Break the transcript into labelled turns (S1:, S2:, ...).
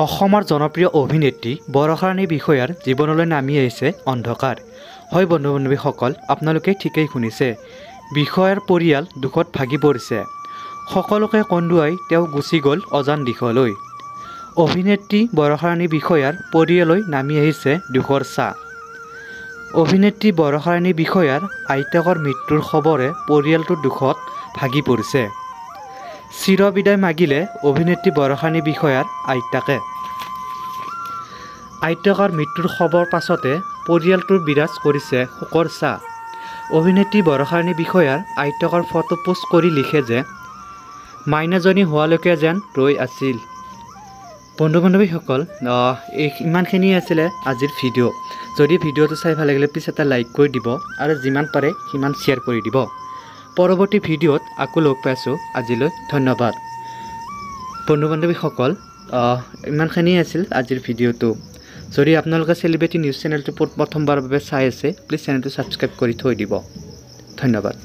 S1: অসমৰ জনপ্ৰিয় অভিনেত্ৰী বৰষাৰাণী বিষয়াৰ জীৱনলৈ নামি আহিছে অন্ধকাৰ। হয় বন্ধু বান্ধৱীসকল, আপোনালোকে ঠিকেই শুনিছে। বিষয়াৰ পৰিয়াল দুখত ভাগি পৰিছে। সকলোকে কন্দুৱাই তেওঁ গুচি গ'ল অজান দিশলৈ। অভিনেত্ৰী বৰষাৰাণী বিষয়াৰ পৰিয়াললৈ নামি আহিছে দুখৰ ছাঁ। অভিনেত্ৰী বৰষাৰাণী বিষয়াৰ আইতাকৰ মৃত্যুৰ খবৰে পৰিয়ালটোৰ দুখত ভাগি পৰিছে। চিৰবিদায় মাগিলে অভিনেত্ৰী বৰষাৰাণী বিষয়াৰ আইতাকে। আইতাকৰ মৃত্যুৰ খবৰ পাছতে পৰিয়ালটোৰ বিৰাজ কৰিছে শোকৰ ছাঁ। অভিনেত্ৰী বৰষাৰাণী বিষয়াৰ আইতাকৰ ফটো পোষ্ট কৰি লিখে যে মাইনাজনী হোৱালৈকে যেন ৰৈ আছিল। বন্ধু বান্ধৱীসকল, ইমানখিনি আছিলে আজিৰ ভিডিঅ'। যদি ভিডিঅ'টো চাই ভাল লাগিলে প্লিজ এটা লাইক কৰি দিব আৰু যিমান পাৰে সিমান শ্বেয়াৰ কৰি দিব। পৰৱৰ্তী ভিডিঅ'ত আকৌ লগ পাইছোঁ। আজিলৈ ধন্যবাদ। বন্ধু বান্ধৱীসকল, ইমানখিনি আছিল আজিৰ ভিডিঅ'টো। যদি আপোনালোকে চেলিব্ৰিটি নিউজ চেনেলটো প্ৰথমবাৰৰ বাবে চাই আছে প্লিজ চেনেলটো ছাবস্ক্ৰাইব কৰি থৈ দিব। ধন্যবাদ।